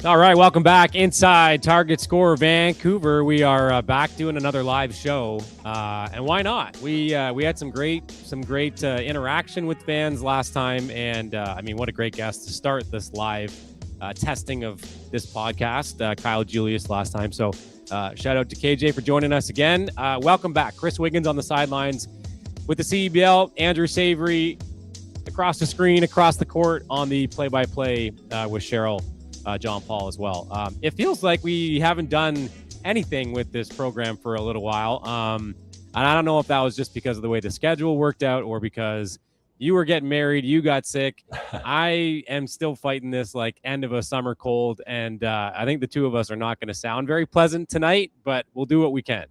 All right, welcome back inside Target Score Vancouver. We are back doing another live show, and why not? We had some great interaction with fans last time, and I mean, what a great guest to start this live testing of this podcast. Kyle Julius last time, so shout out to KJ for joining us again. Welcome back, Chris Wiggins on the sidelines with the CBL, Andrew Savory across the screen, across the court on the play-by-play with Jarell. John Paul as well. It feels like we haven't done anything with this program for a little while. And I don't know if that was just because of the way the schedule worked out or because you were getting married, you got sick. I am still fighting this like end of a summer cold. And I think the two of us are not going to sound very pleasant tonight, but we'll do what we can.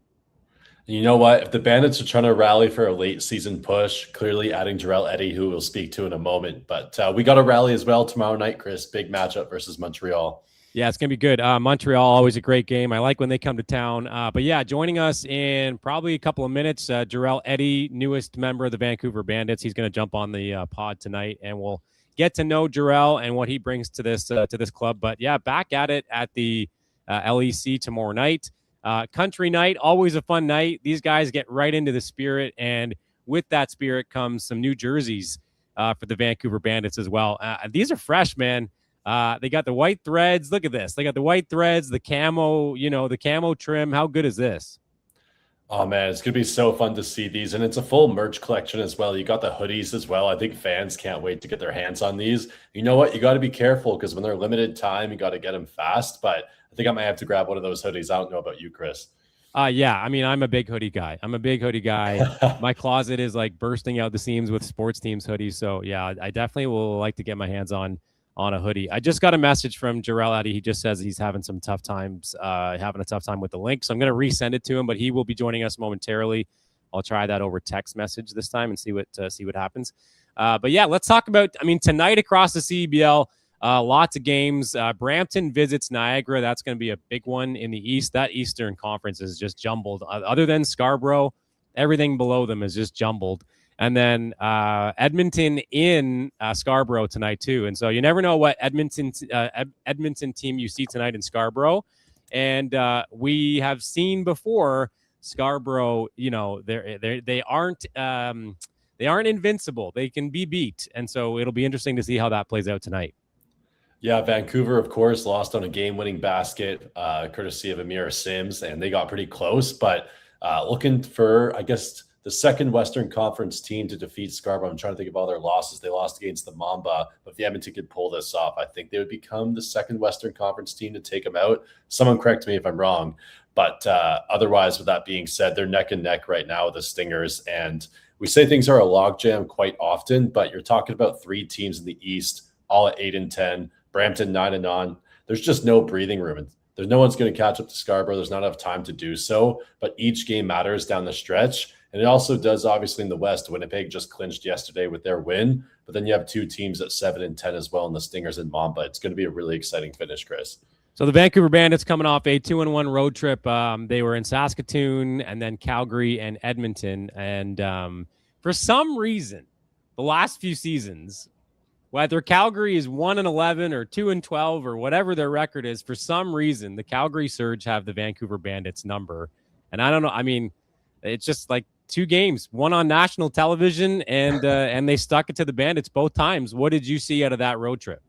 You know what? If the Bandits are trying to rally for a late season push, clearly adding Jarell Eddie, who we'll speak to in a moment. But we got a rally as well tomorrow night, Chris. Big matchup versus Montreal. Yeah, it's going to be good. Montreal, always a great game. I like when they come to town. But yeah, joining us in probably a couple of minutes, Jarell Eddie, newest member of the Vancouver Bandits. He's going to jump on the pod tonight, and we'll get to know Jarell and what he brings to this club. But yeah, back at it at the LEC tomorrow night. Country night, always a fun night. These guys get right into the spirit, and with that spirit comes some new jerseys for the Vancouver Bandits as well. These are fresh, man. They got the white threads. Look at this. They got the white threads, the camo, the camo trim. How good is this? Oh, man, it's going to be so fun to see these. And it's a full merch collection as well. You got the hoodies as well. I think fans can't wait to get their hands on these. You know what? You got to be careful because when they're limited time, you got to get them fast. But I think I might have to grab one of those hoodies. I don't know about you, Chris. Yeah, I mean, I'm a big hoodie guy. My closet is like bursting out the seams with sports teams hoodies. So yeah, I definitely will like to get my hands on a hoodie. I just got a message from Jarell Eddie. He just says he's having a tough time with the link. So I'm going to resend it to him, but he will be joining us momentarily. I'll try that over text message this time and see what happens. But yeah, let's talk about, tonight across the CBL, lots of games. Brampton visits Niagara. That's going to be a big one in the East. That Eastern Conference is just jumbled. Other than Scarborough, everything below them is just jumbled. And then Edmonton in Scarborough tonight too. And so you never know what Edmonton team you see tonight in Scarborough. And we have seen before Scarborough. They aren't invincible. They can be beat. And so it'll be interesting to see how that plays out tonight. Yeah, Vancouver, of course, lost on a game-winning basket, courtesy of Amir Sims, and they got pretty close. But looking for, I guess, the second Western Conference team to defeat Scarborough. I'm trying to think of all their losses. They lost against the Mamba, but if the Edmonton could pull this off, I think they would become the second Western Conference team to take them out. Someone correct me if I'm wrong. But otherwise, with that being said, they're neck and neck right now with the Stingers. And we say things are a logjam quite often, but you're talking about three teams in the East, all at 8-10, Brampton 9-on. There's just no breathing room. There's no one's going to catch up to Scarborough. There's not enough time to do so, but each game matters down the stretch. And it also does, obviously, in the West. Winnipeg just clinched yesterday with their win, but then you have two teams at 7-10 as well, and the Stingers and Mamba. It's going to be a really exciting finish, Chris. So the Vancouver Bandits coming off a 2-1 road trip. They were in Saskatoon and then Calgary and Edmonton. And for some reason, the last few seasons, whether Calgary is 1-11 or 2-12 or whatever their record is, for some reason, the Calgary Surge have the Vancouver Bandits number. And I don't know. It's just like two games, one on national television, and they stuck it to the Bandits both times. What did you see out of that road trip?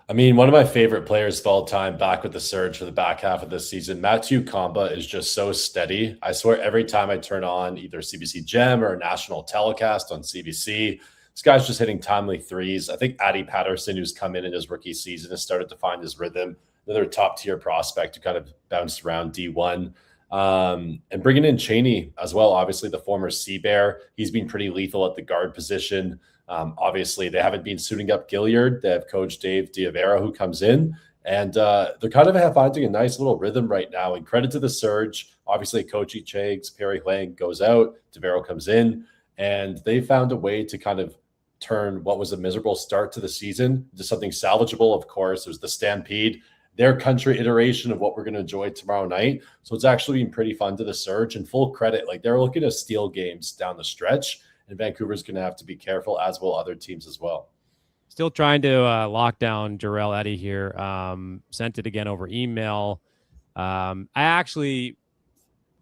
One of my favorite players of all time back with the Surge for the back half of this season, Matthew Kamba, is just so steady. I swear every time I turn on either CBC Gem or a national telecast on CBC, this guy's just hitting timely threes. I think Addy Patterson, who's come in his rookie season, has started to find his rhythm. Another top-tier prospect who kind of bounced around D1. And bringing in Cheney as well, obviously the former Sea Bear. He's been pretty lethal at the guard position. Obviously, they haven't been suiting up Gilliard. They have Coach Dave Diavera who comes in. And they're kind of finding a nice little rhythm right now. And credit to the Surge. Obviously, Coach Chags, Perry Huang goes out. Diavera comes in. And they found a way to kind of turn what was a miserable start to the season into something salvageable, of course. There's the Stampede, their country iteration of what we're going to enjoy tomorrow night. So it's actually been pretty fun to the Surge, and full credit. Like, they're looking to steal games down the stretch, and Vancouver's going to have to be careful, as will other teams as well. Still trying to lock down Jarell Eddy here. Sent it again over email. I actually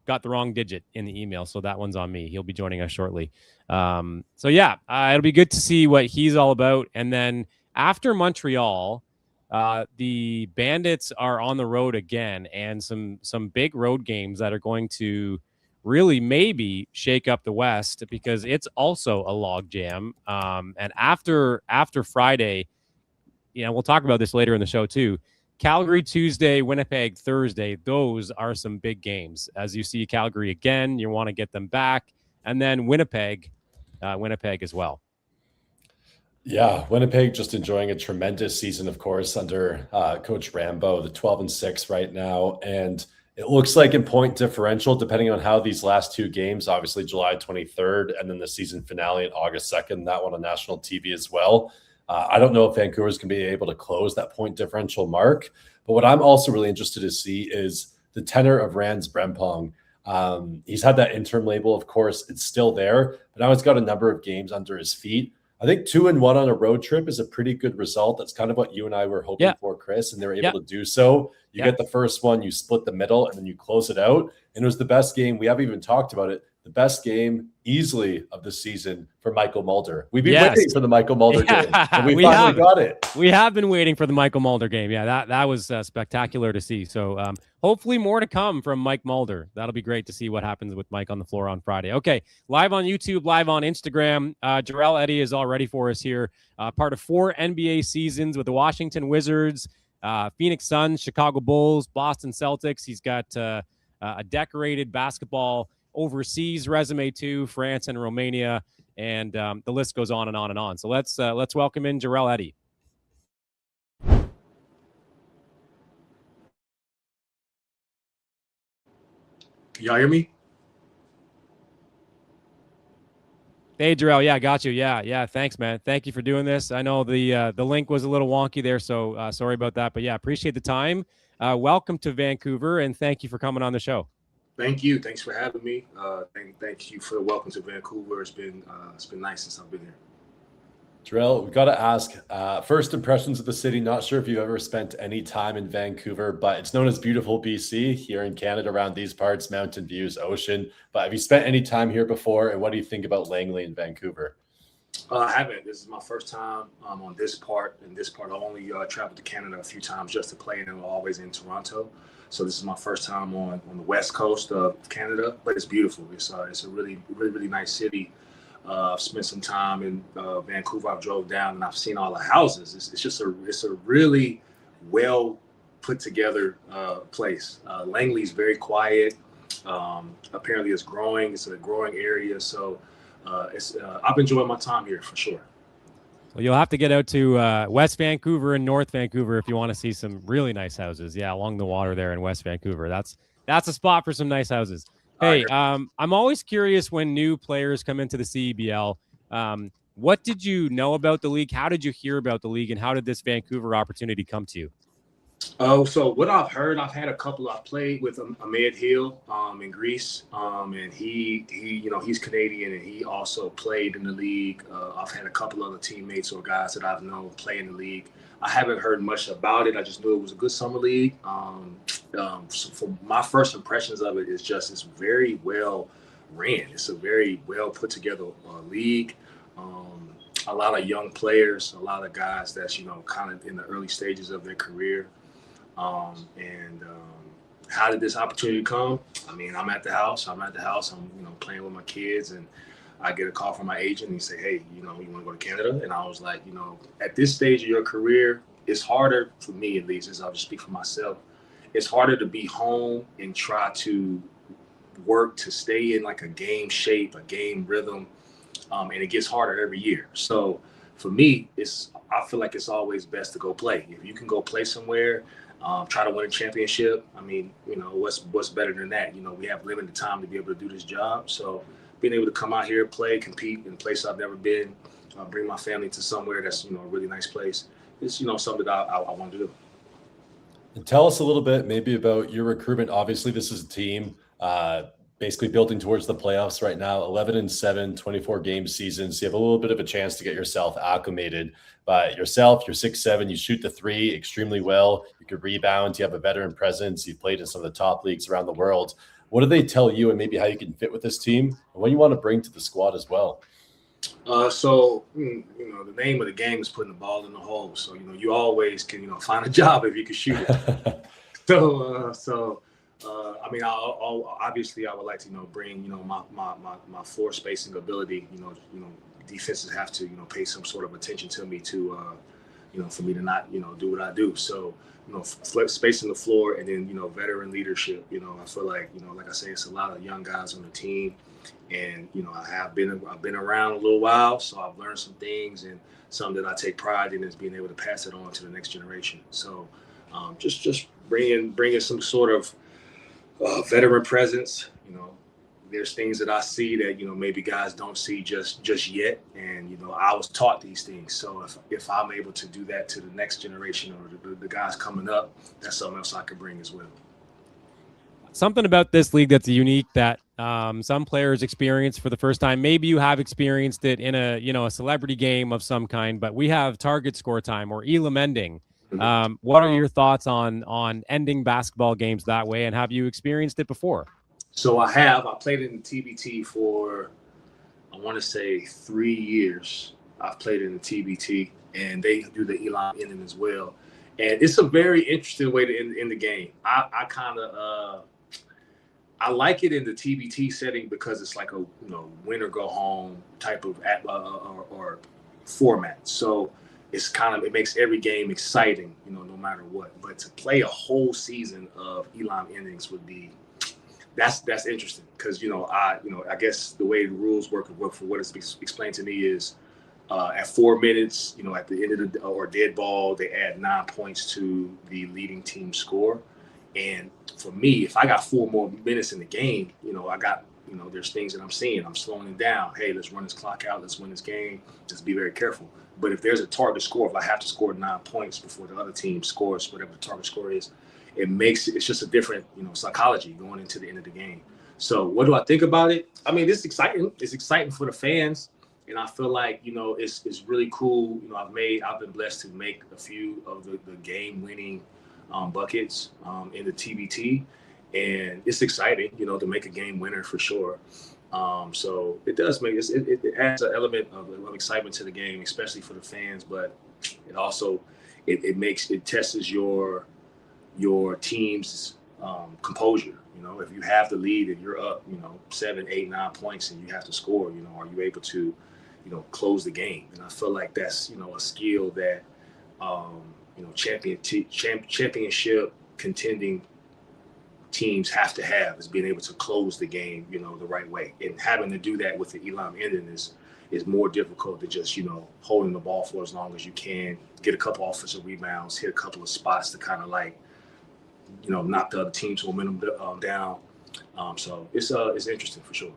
got the wrong digit in the email, so that one's on me. He'll be joining us shortly. So yeah, it'll be good to see what he's all about. And then after Montreal, the Bandits are on the road again, and some big road games that are going to really maybe shake up the West because it's also a log jam. And after Friday, we'll talk about this later in the show too. Calgary Tuesday, Winnipeg Thursday. Those are some big games. As you see Calgary again, you want to get them back, and then Winnipeg as well. Yeah, Winnipeg just enjoying a tremendous season, of course, under Coach Rambo, the 12-6 right now. And it looks like in point differential, depending on how these last two games, obviously July 23rd and then the season finale on August 2nd, that one on national TV as well. I don't know if Vancouver's going to be able to close that point differential mark. But what I'm also really interested to see is the tenor of Rans Brempong. He's had that interim label, of course. It's still there, but now he's got a number of games under his feet. I think 2-1 on a road trip is a pretty good result. That's kind of what you and I were hoping for, Chris, and they were able to do so. You get the first one, you split the middle, and then you close it out. And it was the best game. We haven't even talked about it. The best game easily of the season for Michael Mulder. We've been waiting for the Michael Mulder game, and we finally got it. We have been waiting for the Michael Mulder game. Yeah, that was spectacular to see. So hopefully more to come from Mike Mulder. That'll be great to see what happens with Mike on the floor on Friday. Okay, live on YouTube, live on Instagram. Jarell Eddy is all ready for us here. Part of 4 NBA seasons with the Washington Wizards, Phoenix Suns, Chicago Bulls, Boston Celtics. He's got a decorated basketball overseas resume too, France and Romania, and the list goes on and on and on. So let's welcome in Jarell Eddy. Y'all hear me? Hey, Jarell. Yeah, got you. Yeah. Thanks, man. Thank you for doing this. I know the link was a little wonky there, so sorry about that. But yeah, appreciate the time. Welcome to Vancouver, and thank you for coming on the show. Thank you. Thanks for having me. Thank you for the welcome to Vancouver. It's been nice since I've been here. Jarell, we've got to ask, first impressions of the city. Not sure if you've ever spent any time in Vancouver, but it's known as beautiful BC here in Canada around these parts, mountain views, ocean. But have you spent any time here before? And what do you think about Langley and Vancouver? I haven't. This is my first time on this part. In this part, I only traveled to Canada a few times just to play, and I'm always in Toronto. So this is my first time on the west coast of Canada, but it's beautiful. It's a really, really, really nice city. I've spent some time in Vancouver. I've drove down and I've seen all the houses. It's a really well put together place. Langley's very quiet. Apparently it's growing. It's a growing area. So I've enjoyed my time here for sure. Well, you'll have to get out to West Vancouver and North Vancouver if you want to see some really nice houses. Yeah, along the water there in West Vancouver. That's a spot for some nice houses. Hey, I'm always curious when new players come into the CEBL. What did you know about the league? How did you hear about the league, and how did this Vancouver opportunity come to you? Oh, so what I've heard, I've had a couple. I've played with Ahmed Hill in Greece, and he he's Canadian, and he also played in the league. I've had a couple other teammates or guys that I've known play in the league. I haven't heard much about it. I just knew it was a good summer league. So for my first impressions of it is just it's very well ran. It's a very well put together league. A lot of young players, a lot of guys that's kind of in the early stages of their career. How did this opportunity come? I mean, I'm at the house. I'm playing with my kids, and I get a call from my agent, and he say, "Hey, you want to go to Canada?" And I was like, at this stage of your career, it's harder for me, at least, as I'll just speak for myself. It's harder to be home and try to work to stay in like a game shape, a game rhythm, and it gets harder every year. So for me, I feel like it's always best to go play. If you can go play somewhere, try to win a championship. I mean, what's better than that? We have limited time to be able to do this job. So being able to come out here, play, compete in a place I've never been, bring my family to somewhere that's a really nice place. It's something that I want to do. And tell us a little bit maybe about your recruitment. Obviously, this is a team basically building towards the playoffs right now, 11-7, 24 game seasons. So you have a little bit of a chance to get yourself acclimated. But yourself, you're 6'7", you shoot the three extremely well. You could rebound. You have a veteran presence. You've played in some of the top leagues around the world. What do they tell you and maybe how you can fit with this team and what you want to bring to the squad as well? So, the name of the game is putting the ball in the hole. So, you always can, find a job if you can shoot it. Obviously I would like to, bring, my floor spacing ability. Defenses have to, pay some sort of attention to me to, for me to not, do what I do. So, spacing the floor and then, veteran leadership. I feel like, like I say, it's a lot of young guys on the team. And, I've been around a little while, so I've learned some things, and some that I take pride in is being able to pass it on to the next generation. So just bringing some sort of veteran presence. There's things that I see that, maybe guys don't see just yet. And, I was taught these things. So if I'm able to do that to the next generation or the guys coming up, that's something else I could bring as well. Something about this league that's unique that some players experience for the first time. Maybe you have experienced it in a celebrity game of some kind, but we have target score time or elam ending. What are your thoughts on ending basketball games that way, and have you experienced it before? So I played in the TBT for, I want to say 3 years. I've played in the TBT, and they do the elam ending as well. And it's a very interesting way to end the game. I like it in the TBT setting because it's like a win or go home type of or format. So it makes every game exciting, no matter what. But to play a whole season of elam endings would be that's interesting because I guess the way the rules work for what is explained to me is at 4 minutes, at the end of or dead ball, they add 9 points to the leading team score. And for me, if I got 4 more minutes in the game, I got, there's things that I'm seeing. I'm slowing it down. Hey, let's run this clock out. Let's win this game. Just be very careful. But if there's a target score, if I have to score 9 points before the other team scores whatever the target score is, it's just a different, psychology going into the end of the game. So what do I think about it? I mean, it's exciting. It's exciting for the fans. And I feel like, it's really cool. I've been blessed to make a few of the game winning buckets in the TBT, and it's exciting, to make a game winner for sure. So it does make it adds an element of excitement to the game, especially for the fans. But it also it tests your team's composure. If you have the lead and you're up, 7, 8, 9 points, and you have to score, are you able to, close the game? And I feel like that's a skill that championship contending teams have to have, is being able to close the game, the right way. And having to do that with the elam ending is more difficult than just, holding the ball for as long as you can, get a couple offensive rebounds, hit a couple of spots to kind of like, knock the other team's momentum down. So it's interesting for sure.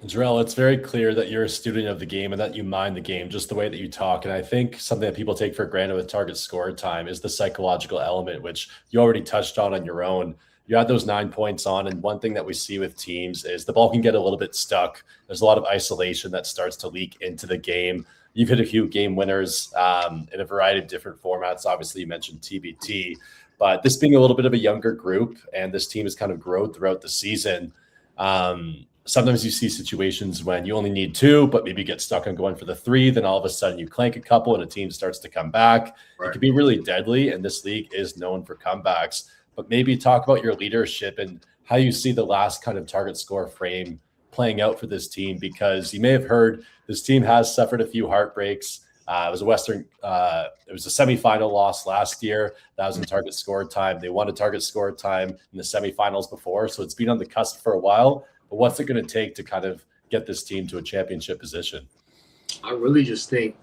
Jarell, it's very clear that you're a student of the game and that you mind the game, just the way that you talk. And I think something that people take for granted with target score time is the psychological element, which you already touched on your own. You had those 9 points on, and one thing that we see with teams is the ball can get a little bit stuck. There's a lot of isolation that starts to leak into the game. You've hit a few game winners in a variety of different formats. Obviously, you mentioned TBT, but this being a little bit of a younger group, and this team has kind of grown throughout the season. Sometimes you see situations when you only need 2, but maybe get stuck on going for the 3. Then all of a sudden you clank a couple and a team starts to come back. Right. It can be really deadly, and this league is known for comebacks. But maybe talk about your leadership and how you see the last kind of target score frame playing out for this team, because you may have heard this team has suffered a few heartbreaks. It was a semifinal loss last year. That was in target score time. They won a target score time in the semifinals before. So it's been on the cusp for a while. But what's it going to take to kind of get this team to a championship position? I really just think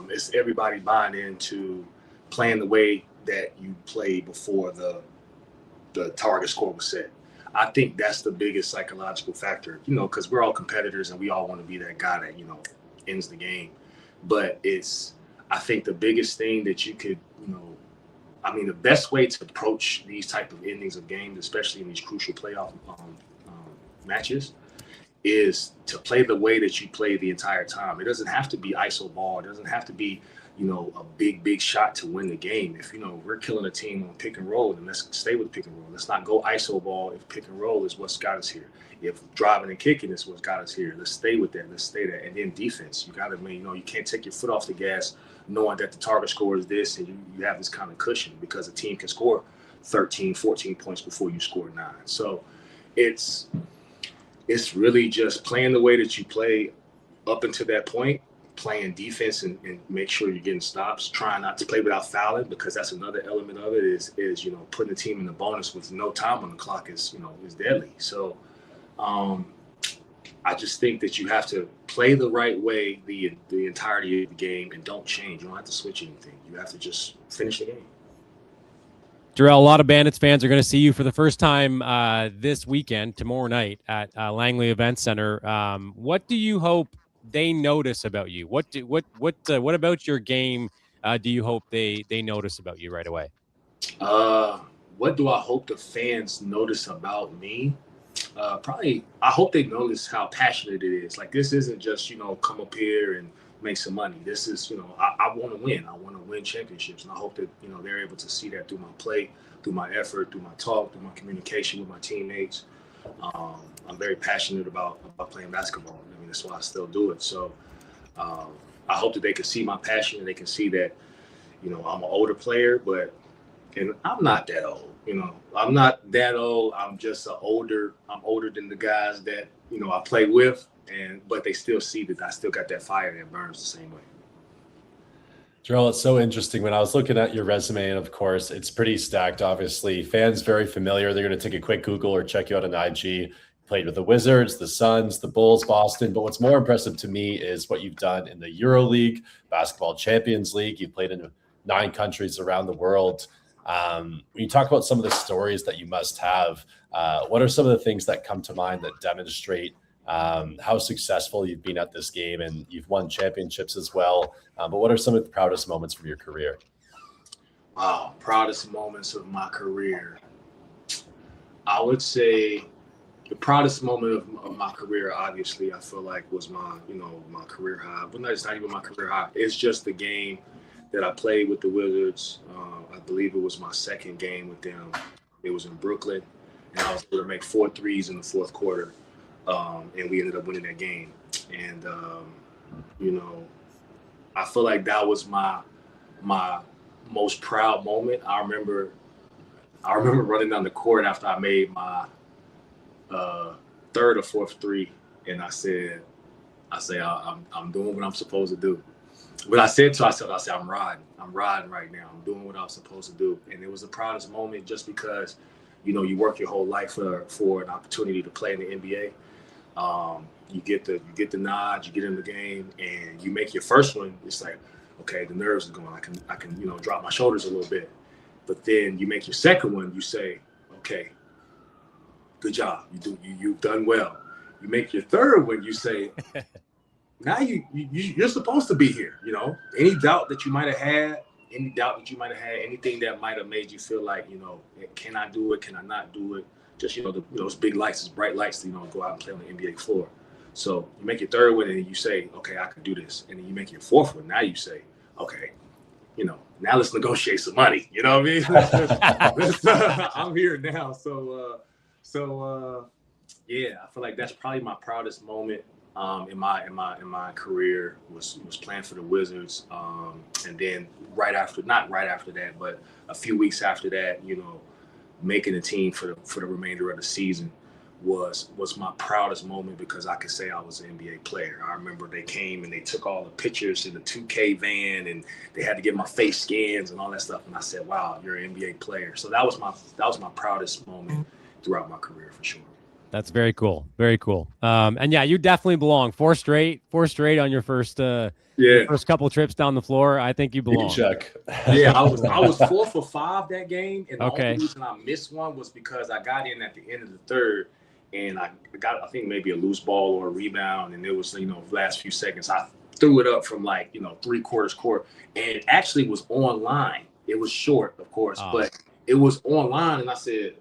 it's everybody buying into playing the way that you played before the target score was set. I think that's the biggest psychological factor, because we're all competitors and we all want to be that guy that, ends the game. But I think the biggest thing that you could, the best way to approach these type of endings of games, especially in these crucial playoff matches is to play the way that you play the entire time. It doesn't have to be iso ball. It doesn't have to be, a big shot to win the game. If, we're killing a team on pick and roll, then let's stay with pick and roll. Let's not go iso ball if pick and roll is what's got us here. If driving and kicking is what's got us here, let's stay with that. Let's stay there. And then defense, you got to, you can't take your foot off the gas knowing that the target score is this and you have this kind of cushion, because a team can score 13, 14 points before you score 9. So it's really just playing the way that you play up until that point, playing defense and make sure you're getting stops, trying not to play without fouling, because that's another element of it is putting the team in the bonus with no time on the clock is deadly. So I just think that you have to play the right way the entirety of the game and don't change. You don't have to switch anything. You have to just finish the game. Jarell, a lot of Bandits fans are going to see you for the first time this weekend, tomorrow night at Langley Event Center. What do you hope they notice about you? What about your game do you hope they notice about you right away? What do I hope the fans notice about me? Probably, I hope they notice how passionate it is. Like, this isn't just, come up here and make some money. This is, I want to win. I want to win championships. And I hope that, they're able to see that through my play, through my effort, through my talk, through my communication with my teammates. I'm very passionate about playing basketball. I mean, that's why I still do it. So I hope that they can see my passion and they can see that, I'm an older player, and I'm not that old. I'm not that old. I'm just I'm older than the guys that, I play with, but they still see that I still got that fire that burns the same way. Jarell, it's so interesting. When I was looking at your resume, and of course, it's pretty stacked, obviously. Fans very familiar. They're going to take a quick Google or check you out on IG. Played with the Wizards, the Suns, the Bulls, Boston. But what's more impressive to me is what you've done in the EuroLeague, Basketball Champions League. You've played in 9 countries around the world. When you talk about some of the stories that you must have, what are some of the things that come to mind that demonstrate how successful you've been at this game? And you've won championships as well. But what are some of the proudest moments from your career? Wow, proudest moments of my career. I would say the proudest moment of my career, obviously, I feel like was my career high. But it's not even my career high. It's just the game that I played with the Wizards. I believe it was my second game with them. It was in Brooklyn, and I was able to make 4 threes in the fourth quarter, and we ended up winning that game. And I feel like that was my most proud moment. I remember running down the court after I made my third or fourth three, and I say I'm doing what I'm supposed to do. But I said to myself, I'm riding right now. I'm doing what I'm supposed to do. And it was the proudest moment just because, you work your whole life for an opportunity to play in the NBA. You get the nod, you get in the game, and you make your first one. It's like, okay, the nerves are going. I can drop my shoulders a little bit. But then you make your second one, you say, okay, good job. You've done well. You make your third one, you say, now you're supposed to be here. Any doubt that you might have had, anything that might have made you feel like, can I do it? Can I not do it? Just, those big lights, those bright lights, go out and play on the NBA floor. So you make your third one and you say, okay, I can do this. And then you make your fourth one. Now you say, okay, now let's negotiate some money. You know what I mean? I'm here now. So yeah, I feel like that's probably my proudest moment in my career was playing for the Wizards, and then not right after that, but a few weeks after that, making the team for the remainder of the season was my proudest moment, because I could say I was an NBA player. I remember they came and they took all the pictures in the 2K van, and they had to get my face scans and all that stuff, and I said, "Wow, you're an NBA player." So that was my proudest moment throughout my career for sure. That's very cool. Very cool. And yeah, you definitely belong. Four straight on your first couple trips down the floor. I think you belong. Check. Yeah, I was 4 for 5 that game, and the only reason I missed one was because I got in at the end of the third, and I got, I think, maybe a loose ball or a rebound, and it was, last few seconds I threw it up from 3/4 court, and it actually was online. It was short, of course, but it was online, and I said,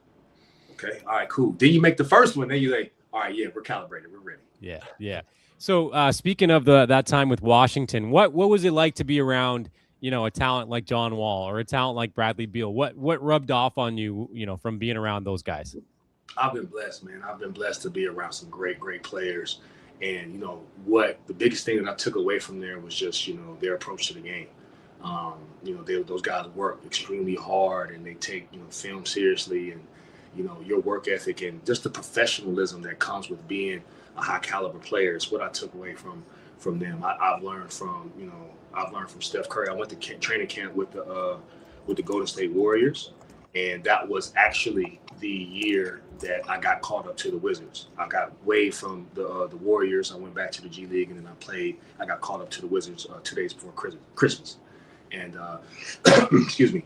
okay, all right, cool. Then you make the first one. Then you like, all right, yeah, we're calibrated. We're ready. Yeah, yeah. So speaking of that time with Washington, what was it like to be around, a talent like John Wall or a talent like Bradley Beal? What rubbed off on you, from being around those guys? I've been blessed, man. I've been blessed to be around some great, great players. And, what the biggest thing that I took away from there was just, their approach to the game. Those guys work extremely hard and they take, film seriously and, your work ethic and just the professionalism that comes with being a high caliber player is what I took away from them. I've learned from Steph Curry. I went to training camp with the Golden State Warriors, and that was actually the year that I got called up to the Wizards. I got waived from the Warriors. I went back to the G League, and then I got called up to the Wizards 2 days before Christmas. And excuse me,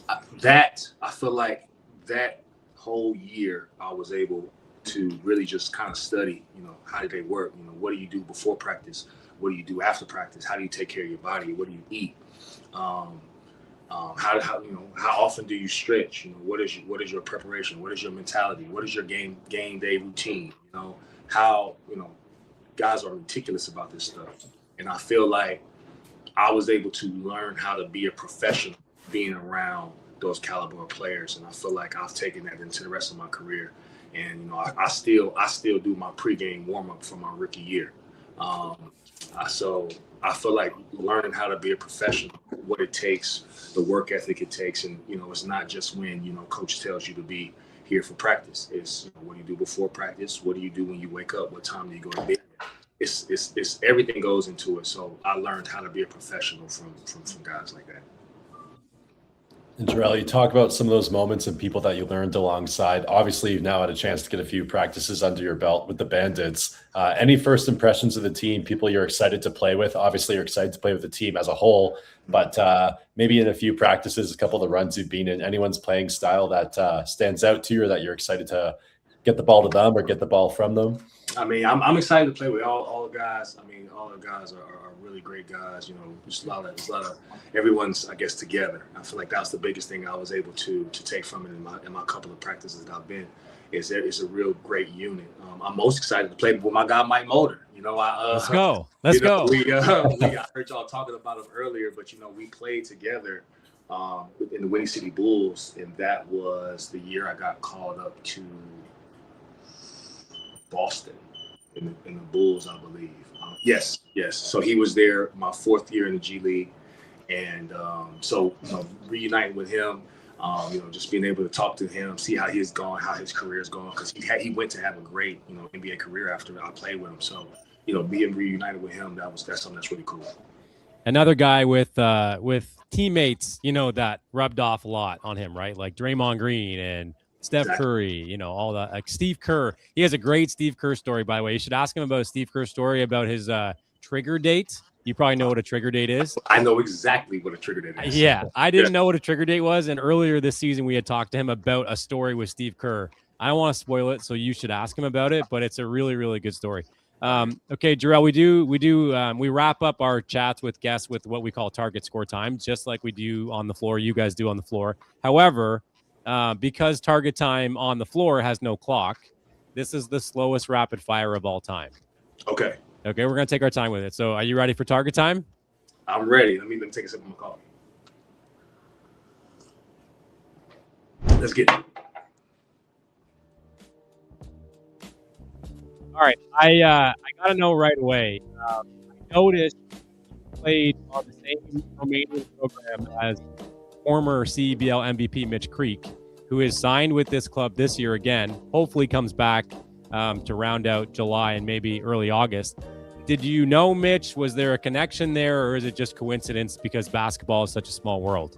I feel like that whole year I was able to really just kind of study, how do they work? What do you do before practice? What do you do after practice? How do you take care of your body? What do you eat? How often do you stretch? What is your preparation? What is your mentality? What is your game day routine? How guys are meticulous about this stuff, and I feel like I was able to learn how to be a professional being around those caliber of players, and I feel like I've taken that into the rest of my career. And I still do my pregame warm up for my rookie year. So I feel like learning how to be a professional, what it takes, the work ethic it takes, and it's not just when coach tells you to be here for practice. It's what do you do before practice? What do you do when you wake up? What time do you go to bed? It's everything goes into it. So I learned how to be a professional from guys like that. And Jarell, you talk about some of those moments and people that you learned alongside. Obviously, you've now had a chance to get a few practices under your belt with the Bandits. Any first impressions of the team, people you're excited to play with? Obviously, you're excited to play with the team as a whole, but maybe in a few practices, a couple of the runs you've been in, anyone's playing style that stands out to you or that you're excited to get the ball to them or get the ball from them? I mean, I'm excited to play with all the guys. I mean, all the guys are really great guys. Just a lot of everyone's, I guess, together. I feel like that's the biggest thing I was able to take from it in my couple of practices that I've been. It's a real great unit. I'm most excited to play with my guy Mike Mulder. Let's go. Let's go. I heard y'all talking about him earlier, but we played together in the Windy City Bulls, and that was the year I got called up to Boston in the Bulls, I believe. Yes. So he was there my 4th year in the G League, and so reuniting with him, just being able to talk to him, see how he's going, how his career is going, because he went to have a great NBA career after I played with him. So being reunited with him, that's something that's really cool. Another guy with teammates, that rubbed off a lot on him, right? Like Draymond Green and Steph Curry, all that. Like Steve Kerr. He has a great Steve Kerr story, by the way. You should ask him about a Steve Kerr story about his trigger date. You probably know what a trigger date is. I know exactly what a trigger date is. Yeah, I didn't know what a trigger date was. And earlier this season, we had talked to him about a story with Steve Kerr. I don't want to spoil it, so you should ask him about it. But it's a really, really good story. Okay, Jarell, we wrap up our chats with guests with what we call target score time, just like we do on the floor. You guys do on the floor. However, because target time on the floor has no clock, this is the slowest rapid fire of all time. Okay, we're going to take our time with it. So are you ready for target time? I'm ready. Let me take a sip of my coffee. Let's get it. All right. I got to know right away. I noticed you played on the same Romanian program as former CEBL MVP Mitch Creek, who is signed with this club this year again, hopefully comes back to round out July and maybe early August. Did you know Mitch? Was there a connection there, or is it just coincidence because basketball is such a small world?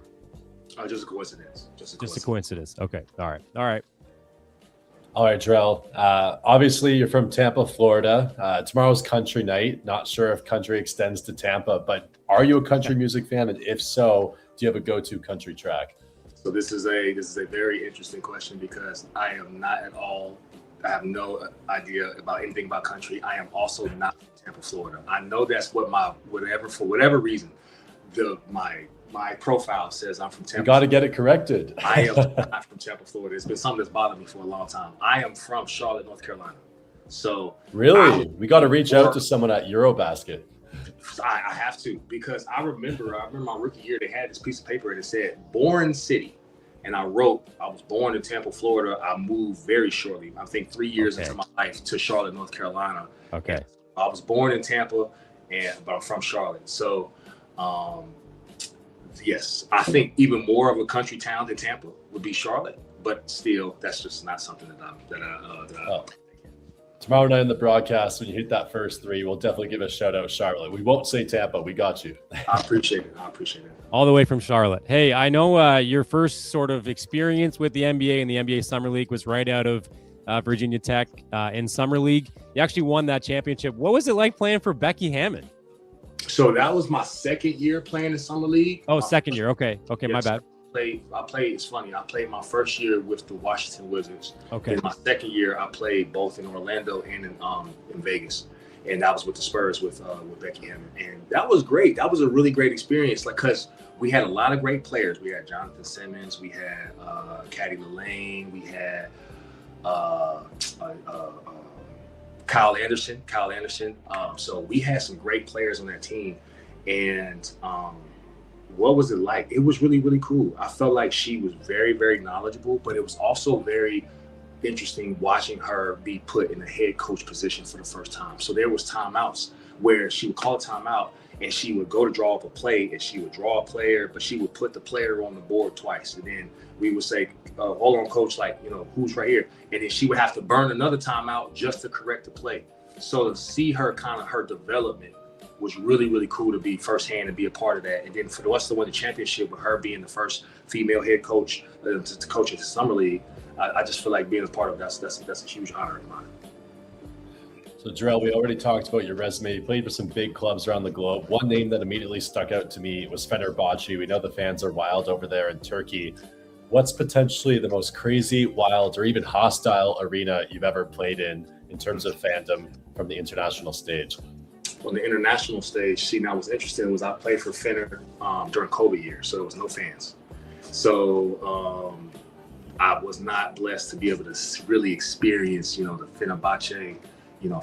Just a coincidence. Just a coincidence. Okay. All right. All right, Jarell. Obviously, you're from Tampa, Florida. Tomorrow's country night. Not sure if country extends to Tampa, but are you a country music fan? And if so, do you have a go-to country track? So this is a very interesting question because I am not at all. I have no idea about anything about country. I am also not from Tampa, Florida. I know that's what for whatever reason, my profile says I'm from Tampa. You got to get it corrected. I am not from Tampa, Florida. It's been something that's bothered me for a long time. I am from Charlotte, North Carolina. So really, we got to reach out to someone at Eurobasket. I have to, because I remember my rookie year, they had this piece of paper and it said born city. And I wrote, I was born in Tampa, Florida. I moved very shortly, I think 3 years into my life, to Charlotte, North Carolina. Okay. I was born in Tampa, but I'm from Charlotte. So, yes, I think even more of a country town than Tampa would be Charlotte. But still, that's just not something that I Tomorrow night in the broadcast, when you hit that first three, we'll definitely give a shout out Charlotte. We won't say Tampa. We got you. I appreciate it. All the way from Charlotte. Hey, I know your first sort of experience with the NBA and the NBA Summer League was right out of Virginia Tech in Summer League. You actually won that championship. What was it like playing for Becky Hammon? So that was my second year playing in Summer League. Oh, second year. Okay, yes. My bad. I played. It's funny. I played my first year with the Washington Wizards. Okay. In my second year, I played both in Orlando and in Vegas, and that was with the Spurs with Becky Hammon, and that was great. That was a really great experience, like, because we had a lot of great players. We had Jonathan Simmons, we had Caddy Lane, we had Kyle Anderson. So we had some great players on that team, and what was it like? It was really, really cool. I felt like she was very, very knowledgeable, but it was also very interesting watching her be put in a head coach position for the first time. So there was timeouts where she would call a timeout and she would go to draw up a play and she would draw a player, but she would put the player on the board twice. And then we would say, hold on, coach, like, who's right here? And then she would have to burn another timeout just to correct the play. So to see her her development was really, really cool to be firsthand and be a part of that. And then for us to win the championship with her being the first female head coach to coach at the Summer League, I just feel like being a part of that's a huge honor of mine. So, Jarell, we already talked about your resume. You played with some big clubs around the globe. One name that immediately stuck out to me was Fenerbahce. We know the fans are wild over there in Turkey. What's potentially the most crazy, wild, or even hostile arena you've ever played in terms of fandom from the international stage? On the international stage, now what's interesting was I played for Fener during COVID year, so there was no fans. So I was not blessed to be able to really experience, the Fenerbahce,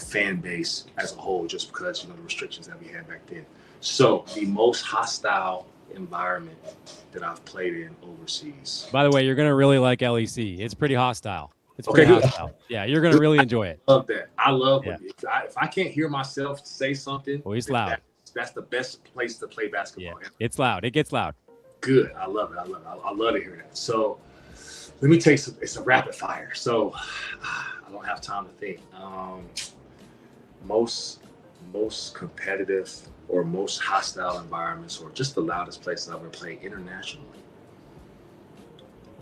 fan base as a whole, just because, the restrictions that we had back then. So the most hostile environment that I've played in overseas. By the way, you're going to really like LEC. It's pretty hostile. It's pretty hostile. Yeah, you're going to really enjoy it. I love that. I love it. If I can't hear myself say something, it's loud. That's the best place to play basketball. Yeah, it's loud. It gets loud. Good. I love it. I love to hear that. So let me take it's a rapid fire. So I don't have time to think. Most competitive or most hostile environments, or just the loudest places I've ever played internationally.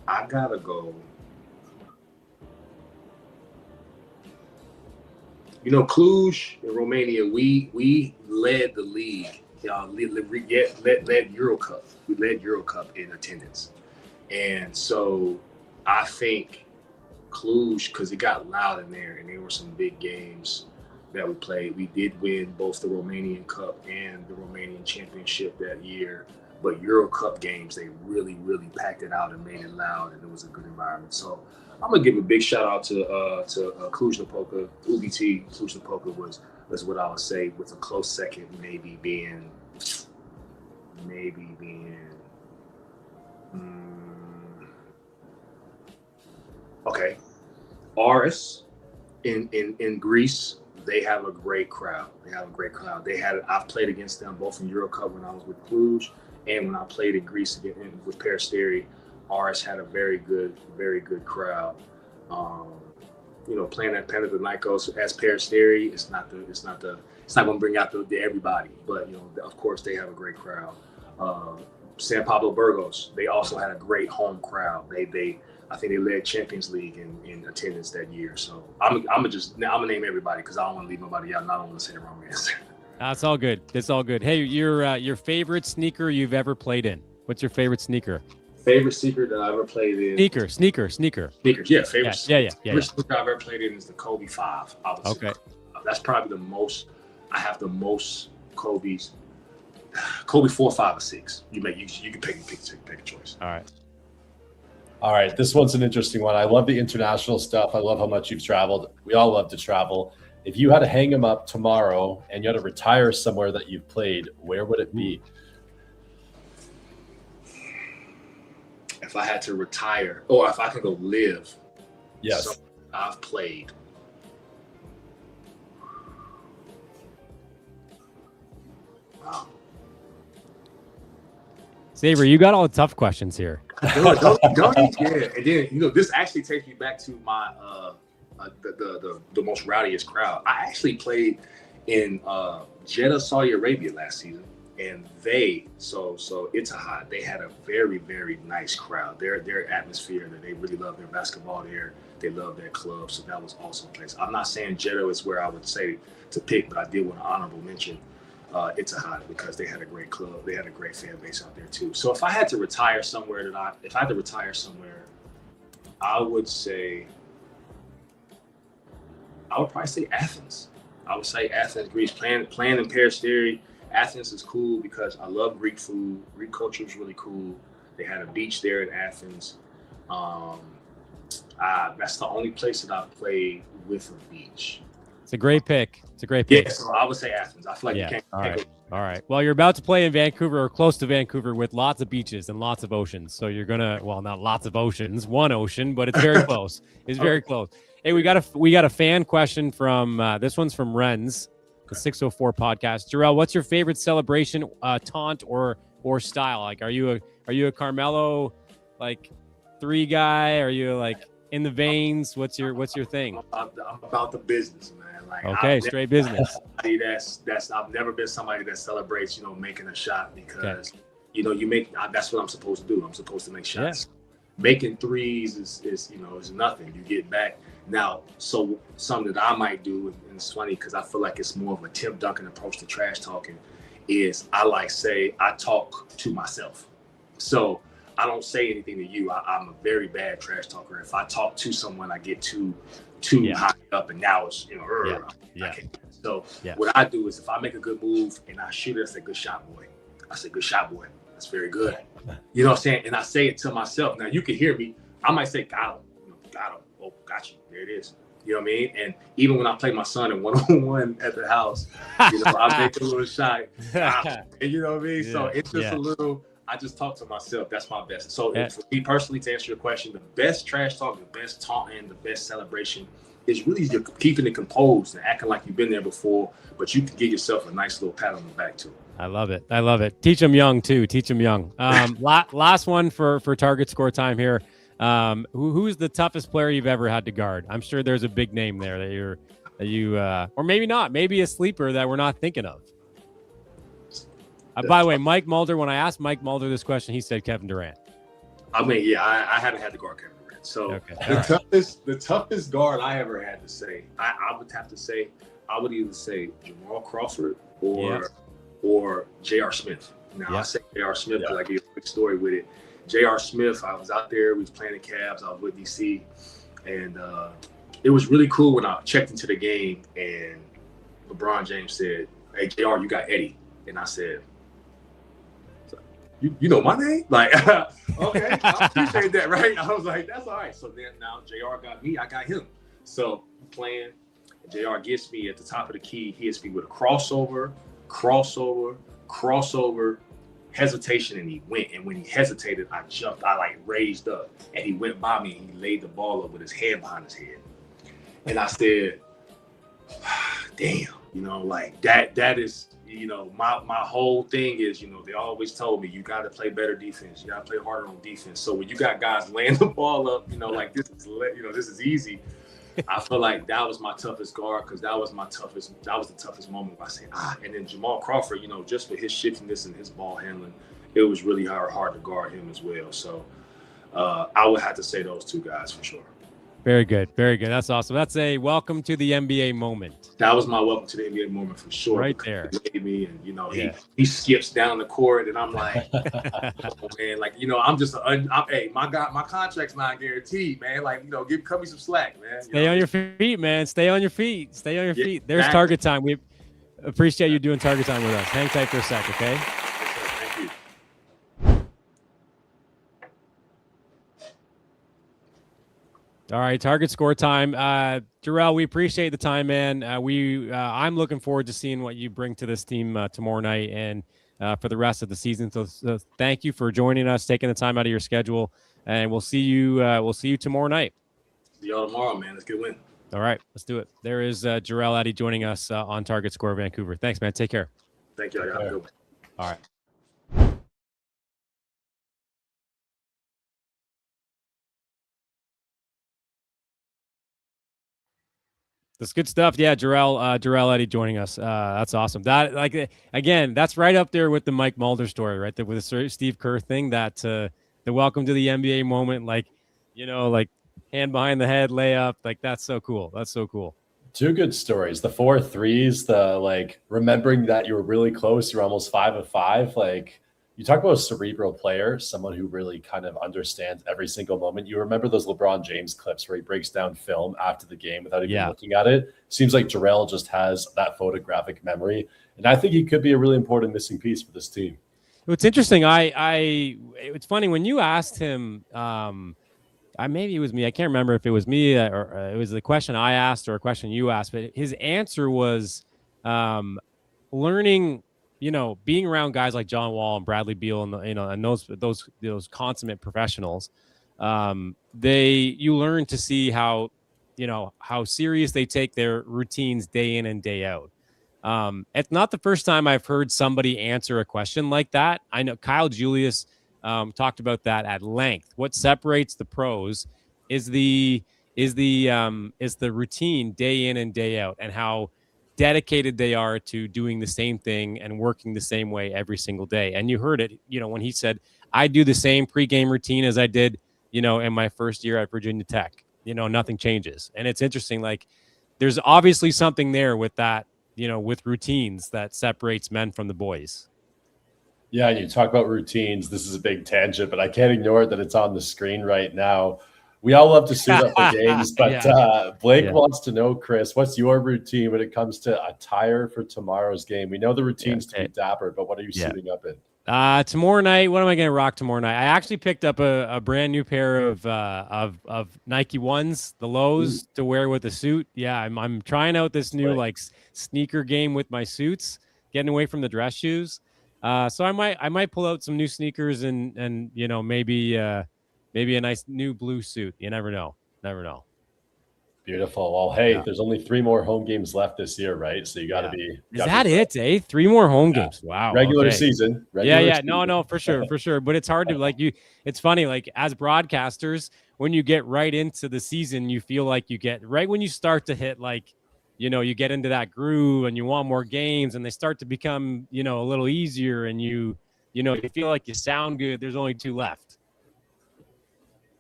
I gotta go. Cluj in Romania, we led the league. Led Euro Cup. We led Euro Cup in attendance. And so I think Cluj, because it got loud in there and there were some big games that we played. We did win both the Romanian Cup and the Romanian Championship that year. But Euro Cup games, they really, really packed it out and made it loud, and it was a good environment. So I'm gonna give a big shout out to Cluj-Napoca. UBT Cluj-Napoca was what I would say, with a close second maybe being okay. Aris in Greece, they have a great crowd. I've played against them both in Euro Cup when I was with Cluj, and when I played in Greece with Peristeri. Aris had a very good crowd. Playing at Panathinaikos as Peristeri, it's not going to bring out the everybody, but of course they have a great crowd. San Pablo Burgos, they also had a great home crowd. I think they led Champions League in attendance that year. So I'm gonna name everybody because I don't want to leave nobody out, and I don't want to say the wrong answer. That's all good. It's all good. Hey, your favorite sneaker you've ever played in? What's your favorite sneaker? Favorite sneaker that I ever played in? Sneaker. Sneakers, yeah. Favorite sneaker I've ever played in is the Kobe 5. Okay. That's probably the most. I have the most Kobe's. Kobe 4, 5, or 6. You can pick a choice. All right. All right, this one's an interesting one. I love the international stuff. I love how much you've traveled. We all love to travel. If you had to hang them up tomorrow and you had to retire somewhere that you've played, where would it be? If I had to retire, or if I could go live, Yes. somewhere I've played. Wow. Savory, you got all the tough questions here. Don't yeah. And then this actually takes me back to my the most rowdiest crowd. I actually played in Jeddah, Saudi Arabia last season, and so Etihad, they had a very, very nice crowd. Their atmosphere, that they really love their basketball there. They love their club, so that was awesome place. I'm not saying Jeddah is where I would say to pick, but I did want to honorable mention Etihad, because they had a great club. They had a great fan base out there too. So if I had to retire somewhere, I would probably say Athens. I would say Athens, Greece. Playing in Peristeri, Athens is cool because I love Greek food. Greek culture is really cool. They had a beach there in Athens. That's the only place that I've played with a beach. It's a great pick. Yeah, so I would say Athens. I feel like you can't. All right. Well, you're about to play in Vancouver or close to Vancouver with lots of beaches and lots of oceans. So you're not lots of oceans, one ocean, but it's very close. It's very close. Hey, we got a fan question from this one's from Renz, the 604 podcast. Jarell, what's your favorite celebration, taunt or style? Like, are you a Carmelo like 3 guy? Are you like in the veins? What's your thing? I'm about the business, man. Like, okay, straight business. I've never been somebody that celebrates, making a shot, because that's what I'm supposed to do. I'm supposed to make shots. Yeah. Making threes is nothing. You get back. Now, so something that I might do, and it's funny because I feel like it's more of a Tim Duncan approach to trash talking, is I talk to myself. So I don't say anything to you. I'm a very bad trash talker. If I talk to someone, I get too high up, and now it's So what I do is, if I make a good move and I shoot it, I say, "Good shot, boy." I say, "Good shot, boy. That's very good." You know what I'm saying? And I say it to myself. Now you can hear me. I might say, "Got him." Got him. Oh, got you. There it is. You know what I mean? And even when I play my son in one-on-one at the house, I make a little shot. And you know what I mean? Yeah. So it's just a little. I just talk to myself. That's my best. So for me personally, to answer your question, the best trash talk, the best taunting, the best celebration is really keeping it composed and acting like you've been there before, but you can give yourself a nice little pat on the back too. I love it. Teach them young too. Last one for target score time here. Who's the toughest player you've ever had to guard? I'm sure there's a big name there that you or maybe not. Maybe a sleeper that we're not thinking of. By the way, Mike Mulder, when I asked Mike Mulder this question, he said Kevin Durant. I mean, I haven't had to guard Kevin Durant. So the toughest guard I ever had to say, I would either say Jamal Crawford or J.R. Smith. Now I say J.R. Smith because I give you a quick story with it. J.R. Smith, I was out there, we was playing the Cavs, I was with DC, and it was really cool when I checked into the game and LeBron James said, "Hey, JR, you got Eddie." And I said, You know my name? Like, okay, I appreciate that, right? I was like, that's all right. So then now JR got me, I got him. So playing, JR gets me at the top of the key. He hits me with a crossover, hesitation, and he went. And when he hesitated, I jumped, I raised up, and he went by me and he laid the ball up with his hand behind his head. And I said, damn, that is, my whole thing is, they always told me you got to play better defense. You got to play harder on defense. So when you got guys laying the ball up, like this is easy. I feel like that was my toughest guard because that was the toughest moment where I said, and then Jamal Crawford, just for his shiftiness and his ball handling, it was really hard to guard him as well. So I would have to say those two guys for sure. Very good. That's awesome. That's a welcome to the NBA moment. That was my welcome to the NBA moment for sure. Right there. He made me, and he skips down the court, and I'm like, oh, man, I'm just, my contract's not guaranteed, man. Cut me some slack, man. Stay on your feet, man. Stay on your feet. There's exactly. Target time. We appreciate you doing target time with us. Hang tight for a sec, okay? Yes, sir. Thank you. All right, target score time. Jarell, we appreciate the time, man. I'm looking forward to seeing what you bring to this team tomorrow night and for the rest of the season. So thank you for joining us, taking the time out of your schedule, and we'll see you. We'll see you tomorrow night. See y'all tomorrow, man. Let's get a win. All right, let's do it. There is Jarell Eddy joining us on Target Score Vancouver. Thanks, man. Take care. Thank you. Have a good one. All right. That's good stuff. Yeah, Jarell Eddy joining us. That's awesome. That again, that's right up there with the Mike Mulder story, right there with the Steve Kerr thing. That the welcome to the NBA moment, like hand behind the head layup, like that's so cool. That's so cool. Two good stories. The 4 threes, the remembering that you were really close. You're almost 5 of 5. You talk about a cerebral player, someone who really kind of understands every single moment. You remember those LeBron James clips where he breaks down film after the game without even looking at it. Seems like Jarell just has that photographic memory. And I think he could be a really important missing piece for this team. It's interesting. It's funny when you asked him, maybe it was me. I can't remember if it was me or it was the question I asked or a question you asked, but his answer was learning, being around guys like John Wall and Bradley Beal and those consummate professionals. You learn to see how serious they take their routines day in and day out. It's not the first time I've heard somebody answer a question like that. I know Kyle Julius talked about that at length. What separates the pros is the routine day in and day out, and how dedicated they are to doing the same thing and working the same way every single day. And you heard it, when he said, I do the same pregame routine as I did, in my first year at Virginia Tech. Nothing changes. And it's interesting, there's obviously something there with that, with routines that separates men from the boys. Yeah, and you talk about routines. This is a big tangent, but I can't ignore it that it's on the screen right now. We all love to suit up for games, but Blake wants to know, Chris, what's your routine when it comes to attire for tomorrow's game? We know the routine's to be dapper, but what are you suiting up in? Tomorrow night, what am I going to rock tomorrow night? I actually picked up a brand new pair of Nike Ones, the lows to wear with a suit. Yeah, I'm trying out this new sneaker game with my suits, getting away from the dress shoes. So I might pull out some new sneakers and maybe a nice new blue suit. You never know. Beautiful. Well, hey, there's only 3 more home games left this year, right? So you got to be. Is that it, eh? 3 more home games. Wow. Regular season. Season. No, for sure. But it's hard to it's funny, as broadcasters, when you get right into the season, you feel like you get right when you start to hit you get into that groove and you want more games and they start to become, a little easier and you feel like you sound good. There's only 2 left.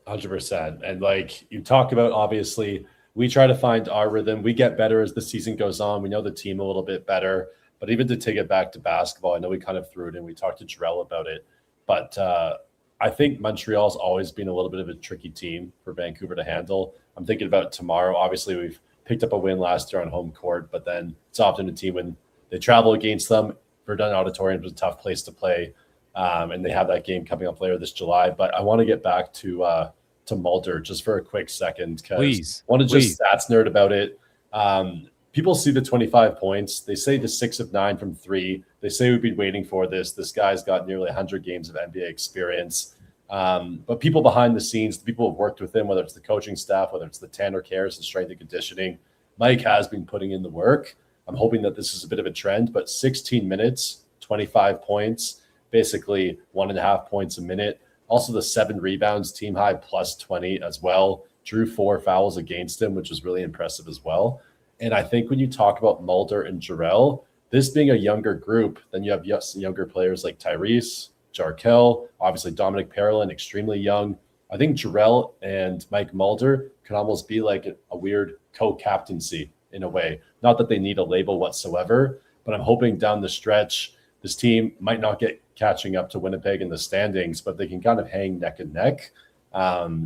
100%. And you talk about, obviously, we try to find our rhythm. We get better as the season goes on. We know the team a little bit better. But even to take it back to basketball, I know we kind of threw it in. We talked to Jarell about it. But I think Montreal's always been a little bit of a tricky team for Vancouver to handle. I'm thinking about tomorrow. Obviously, we've picked up a win last year on home court, but then it's often a team when they travel against them. Verdun Auditorium is a tough place to play. And they have that game coming up later this July. But I want to get back to Mulder just for a quick second because I want to just stats nerd about it. People see the 25 points. They say the 6 of 9 from 3. They say we've been waiting for this. This guy's got nearly 100 games of NBA experience. But people behind the scenes, the people who've worked with him, whether it's the coaching staff, whether it's the Tanner Cares, the strength and conditioning, Mike has been putting in the work. I'm hoping that this is a bit of a trend, but 16 minutes, 25 points, basically 1.5 points a minute. Also, the 7 rebounds, team high plus 20 as well. Drew 4 fouls against him, which was really impressive as well. And I think when you talk about Mulder and Jarell, this being a younger group, then you have younger players like Tyrese, Jarell, obviously Dominic Parolin, extremely young. I think Jarell and Mike Mulder could almost be like a weird co-captaincy in a way. Not that they need a label whatsoever, but I'm hoping down the stretch, this team might not get catching up to Winnipeg in the standings, but they can kind of hang neck and neck,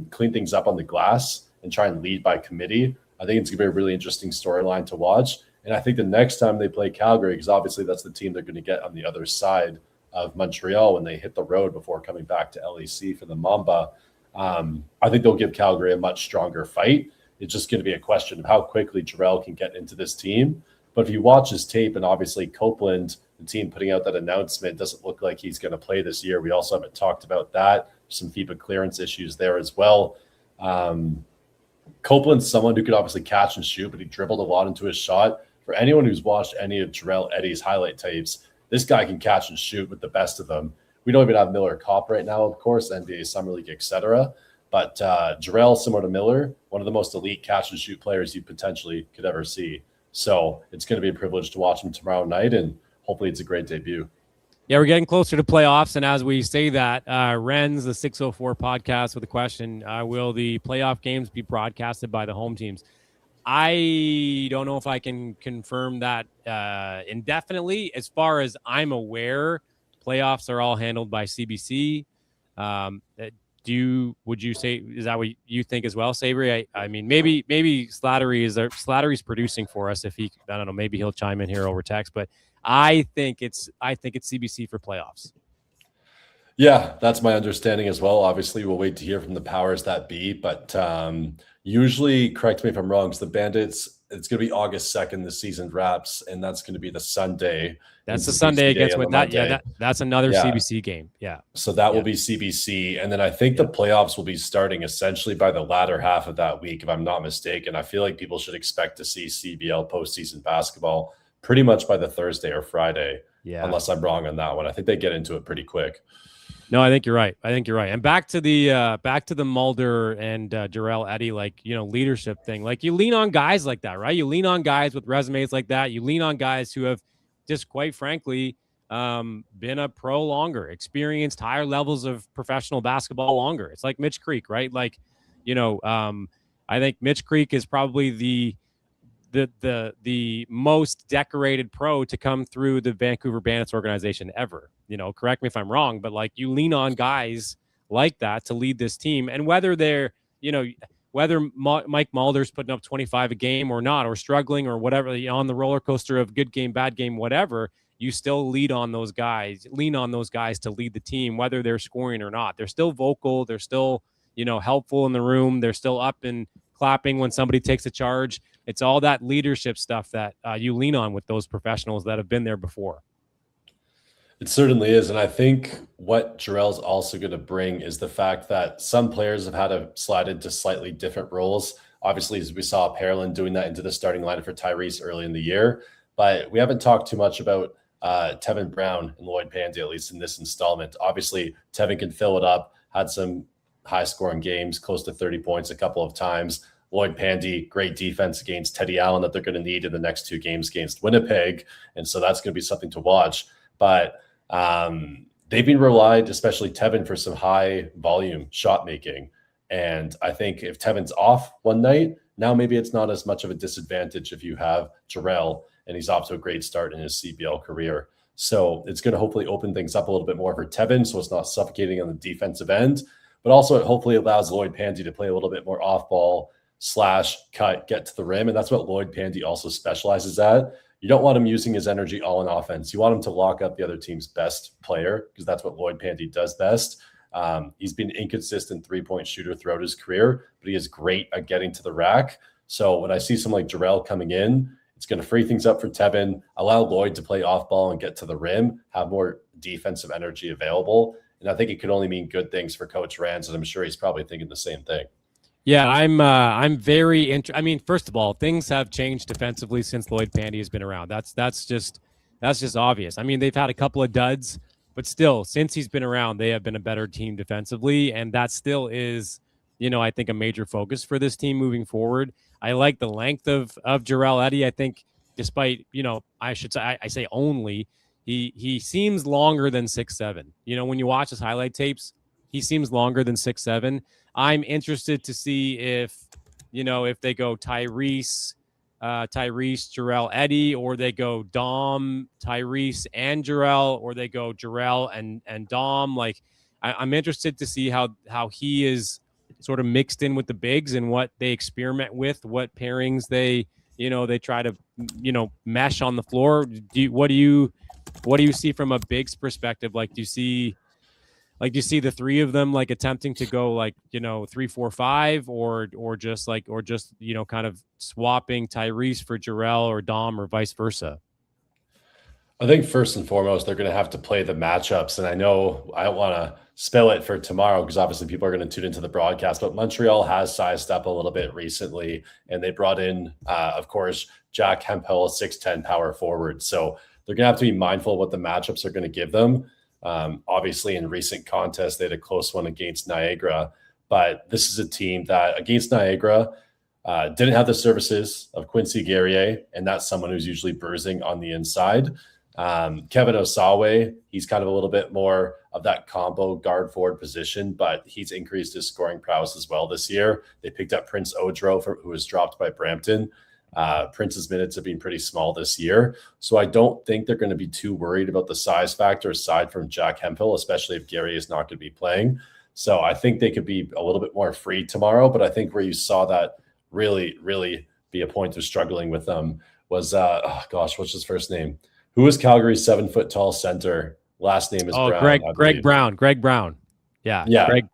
clean things up on the glass and try and lead by committee. I think it's going to be a really interesting storyline to watch. And I think the next time they play Calgary, because obviously that's the team they're going to get on the other side of Montreal when they hit the road before coming back to LEC for the Mamba. I think they'll give Calgary a much stronger fight. It's just going to be a question of how quickly Jarell can get into this team. But if you watch his tape, and obviously Copeland, the team putting out that announcement, doesn't look like he's going to play this year. We also haven't talked about that. Some FIBA clearance issues there as well. Copeland's someone who could obviously catch and shoot, but he dribbled a lot into his shot. For anyone who's watched any of Jarell Eddie's highlight tapes, this guy can catch and shoot with the best of them. We don't even have Miller Kopp right now, of course, NBA Summer League, etc. But Jarell, similar to Miller, one of the most elite catch and shoot players you potentially could ever see. So it's going to be a privilege to watch him tomorrow night, and hopefully it's a great debut. Yeah, we're getting closer to playoffs, and as we say that, Ren's, the 604 podcast with a question, will the playoff games be broadcasted by the home teams? I don't know if I can confirm that indefinitely. As far as I'm aware, playoffs are all handled by CBC. Would you say, is that what you think as well, Savory? I mean, maybe Slattery's producing for us. If he, I don't know, maybe he'll chime in here over text, but I think it's CBC for playoffs. Yeah, that's my understanding as well. Obviously, we'll wait to hear from the powers that be, but usually, correct me if I'm wrong, so the Bandits, it's going to be August 2nd, the season wraps, and that's going to be the Sunday. That's the Sunday against with that. Yeah, that's another CBC game. Yeah. So that will be CBC. And then I think the playoffs will be starting essentially by the latter half of that week, if I'm not mistaken. I feel like people should expect to see CBL postseason basketball pretty much by the Thursday or Friday. Yeah. Unless I'm wrong on that one. I think they get into it pretty quick. No, I think you're right. And back to the Mulder and Jarell Eddie, leadership thing. Like, you lean on guys like that, right? You lean on guys with resumes like that. You lean on guys who have just, quite frankly, been a pro longer, experienced higher levels of professional basketball longer. It's like Mitch Creek, right? Like, I think Mitch Creek is probably the most decorated pro to come through the Vancouver Bandits organization ever. Correct me if I'm wrong, but like, you lean on guys like that to lead this team, and whether they're, whether Mike Mulder's putting up 25 a game or not, or struggling or whatever, on the roller coaster of good game, bad game, whatever, you still lean on those guys to lead the team, whether they're scoring or not. They're still vocal. They're still, helpful in the room. They're still up and clapping when somebody takes a charge. It's all that leadership stuff that you lean on with those professionals that have been there before. It certainly is. And I think what Jarell's also going to bring is the fact that some players have had to slide into slightly different roles. Obviously, as we saw Pearland doing that into the starting lineup for Tyrese early in the year. But we haven't talked too much about Tevin Brown and Lloyd Pandy, at least in this installment. Obviously, Tevin can fill it up, had some high-scoring games, close to 30 points a couple of times. Lloyd Pandy, great defense against Teddy Allen that they're going to need in the next two games against Winnipeg. And so that's going to be something to watch. But they've been relied, especially Tevin, for some high volume shot making. And I think if Tevin's off one night, now maybe it's not as much of a disadvantage if you have Jarell and he's off to a great start in his CBL career. So it's going to hopefully open things up a little bit more for Tevin, so it's not suffocating on the defensive end. But also it hopefully allows Lloyd Pandy to play a little bit more off ball / cut, get to the rim. And that's what Lloyd Pandy also specializes at. You don't want him using his energy all in offense. You want him to lock up the other team's best player, because that's what Lloyd Pandy does best. He's been inconsistent three-point shooter throughout his career, but he is great at getting to the rack. So when I see someone like Jarell coming in, it's going to free things up for Tevin, allow Lloyd to play off ball and get to the rim, have more defensive energy available. And I think it could only mean good things for Coach Rans, and I'm sure he's probably thinking the same thing. Yeah, I'm very interested. I mean, first of all, things have changed defensively since Lloyd Pandy has been around. That's just obvious. I mean, they've had a couple of duds, but still, since he's been around, they have been a better team defensively, and that still is, I think, a major focus for this team moving forward. I like the length of Jarell Eddie. I think, despite, I say only, he seems longer than 6'7". When you watch his highlight tapes, he seems longer than 6'7". I'm interested to see if they go Tyrese, Jarell Eddie, or they go Dom, Tyrese, and Jarell, or they go Jarell and Dom. Like, I'm interested to see how he is sort of mixed in with the bigs and what they experiment with, what pairings they try to mesh on the floor. What do you see from a bigs perspective? Like, do you see Like, do you see the three of them like attempting to go like, 3-4-5 or just kind of swapping Tyrese for Jarell or Dom or vice versa? I think first and foremost, they're going to have to play the matchups. And I know I don't want to spill it for tomorrow because obviously people are going to tune into the broadcast, but Montreal has sized up a little bit recently. And they brought in, of course, Jack Hemphill, 6'10" power forward. So they're going to have to be mindful of what the matchups are going to give them. Obviously, in recent contests, they had a close one against Niagara. But this is a team that against Niagara, didn't have the services of Quincy Guerrier, and that's someone who's usually bruising on the inside. Kevin Osawe, he's kind of a little bit more of that combo guard forward position, but he's increased his scoring prowess as well this year. They picked up Prince Odro, who was dropped by Brampton. Prince's minutes have been pretty small this year. So I don't think they're going to be too worried about the size factor aside from Jack Hemphill, especially if Gary is not going to be playing. So I think they could be a little bit more free tomorrow. But I think where you saw that really, really be a point of struggling with them was, what's his first name? Who was Calgary's 7-foot tall center? Last name is Brown. Greg Brown. Yeah.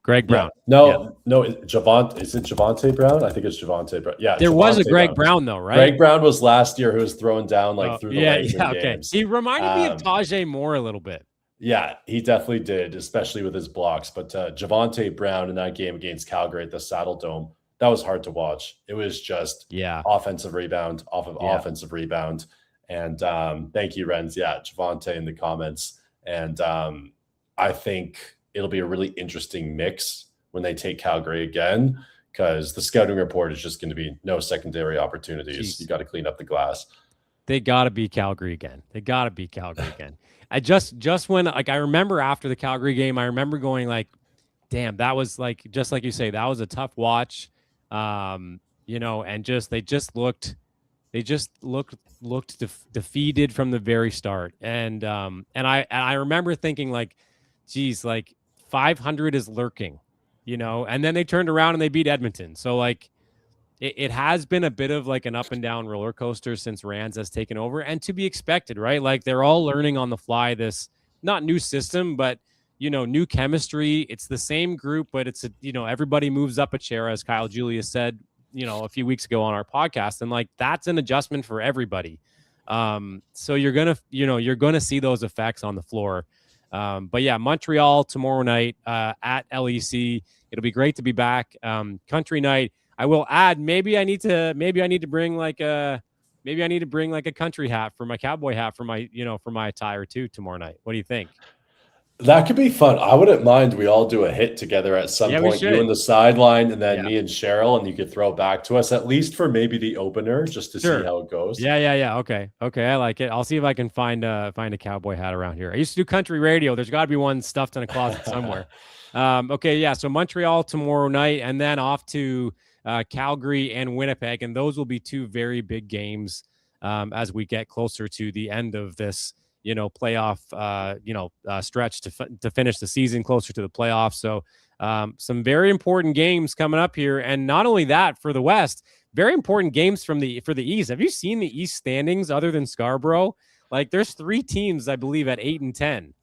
Greg Brown. Yeah. No, Javante. Is it Javante Brown? I think it's Javante Brown. Yeah. There was a Greg Brown though, right? Greg Brown was last year who was thrown down through the legs in games. He reminded me of Tajay Moore a little bit. Yeah, he definitely did, especially with his blocks. But Javante Brown in that game against Calgary at the Saddle Dome, that was hard to watch. It was just offensive rebound off of offensive rebound. And thank you, Renz. Yeah, Javante in the comments. And I think it'll be a really interesting mix when they take Calgary again, because the scouting report is just going to be no secondary opportunities. You got to clean up the glass. They got to beat Calgary again. I just when I remember after the Calgary game, I remember going like, damn, that was like, just like you say, that was a tough watch. And they just looked defeated from the very start. And I remember thinking like, geez, like 500 is lurking, and then they turned around and they beat Edmonton. So like it has been a bit of like an up and down roller coaster since Rands has taken over, and to be expected, right? Like they're all learning on the fly, this not new system, but new chemistry. It's the same group, but it's everybody moves up a chair, as Kyle Julius said, a few weeks ago on our podcast. And like, that's an adjustment for everybody. So you're going to see those effects on the floor. But yeah, Montreal tomorrow night, at LEC. It'll be great to be back. Country night. I will add, maybe I need to bring like a country hat for my cowboy hat for my attire too tomorrow night. What do you think? That could be fun. I wouldn't mind. We all do a hit together at some point. You in the sideline, and then me and Cheryl, and you could throw back to us at least for maybe the opener, just to see how it goes. Yeah. Okay. I like it. I'll see if I can find a cowboy hat around here. I used to do country radio. There's got to be one stuffed in a closet somewhere. So Montreal tomorrow night, and then off to Calgary and Winnipeg, and those will be two very big games as we get closer to the end of this playoff, stretch to finish the season, closer to the playoffs. So some very important games coming up here. And not only that, for the West, very important games for the East. Have you seen the East standings other than Scarborough? Like there's 3 teams, I believe, at 8 and 10.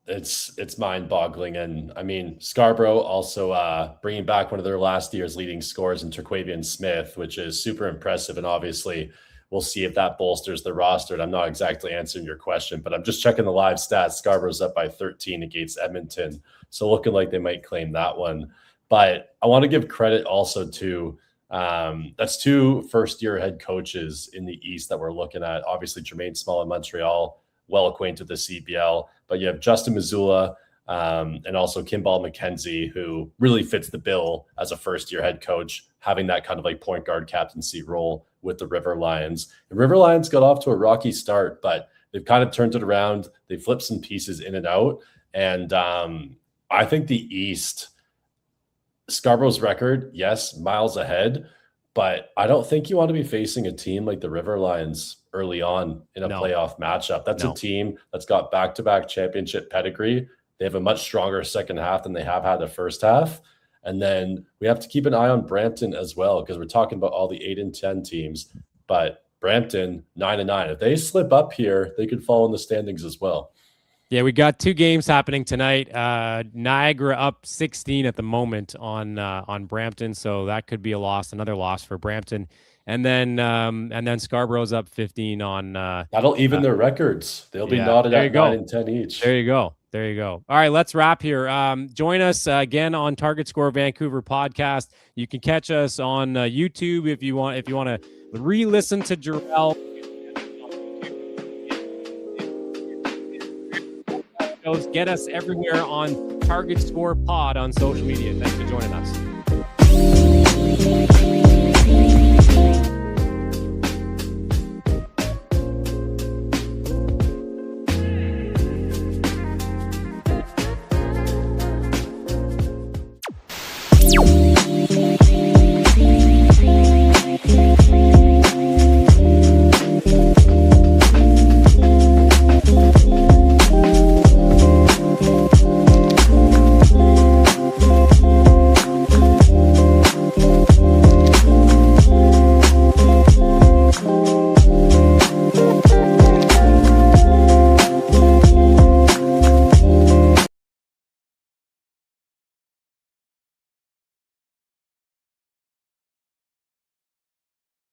It's mind boggling. And I mean, Scarborough also bringing back one of their last year's leading scorers in Terquavian Smith, which is super impressive. And obviously, we'll see if that bolsters the roster. And I'm not exactly answering your question, but I'm just checking the live stats. Scarborough's up by 13 against Edmonton. So looking like they might claim that one. But I want to give credit also to that's 2 first-year head coaches in the East that we're looking at. Obviously, Jermaine Small in Montreal, well acquainted with the CBL. But you have Justin Mazzulla and also Kimball McKenzie, who really fits the bill as a first-year head coach, having that kind of like point guard captaincy role with the River Lions. The River Lions got off to a rocky start, but they've kind of turned it around. They flipped some pieces in and out. And I think the East, Scarborough's record, yes, miles ahead, but I don't think you want to be facing a team like the River Lions early on in a playoff matchup. That's a team that's got back-to-back championship pedigree. They have a much stronger second half than they have had the first half. And then we have to keep an eye on Brampton as well, because we're talking about all the 8 and 10 teams. But Brampton, 9 and 9. If they slip up here, they could fall in the standings as well. Yeah, we got 2 games happening tonight. Niagara up 16 at the moment on Brampton, so that could be another loss for Brampton. And then Scarborough's up 15 on. That'll even their records. They'll be knotted there you at go. 9 and 10 each. There you go. There you go. All right, let's wrap here. Join us again on Target Score Vancouver podcast. You can catch us on YouTube if you want. If you want to re-listen to Jarell. Get us everywhere on Target Score Pod on social media. Thanks for joining us.